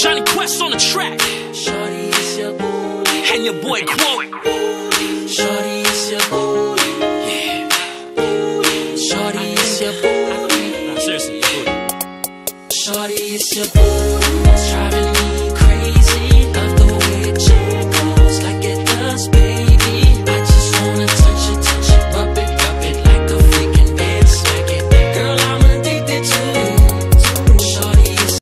Johnny Quest on the track. Shorty, it's your booty. And your boy Quote. Shorty, it's your booty. Yeah. Shorty, it's your booty. Nah, seriously, your booty. Shorty, it's your booty. Driving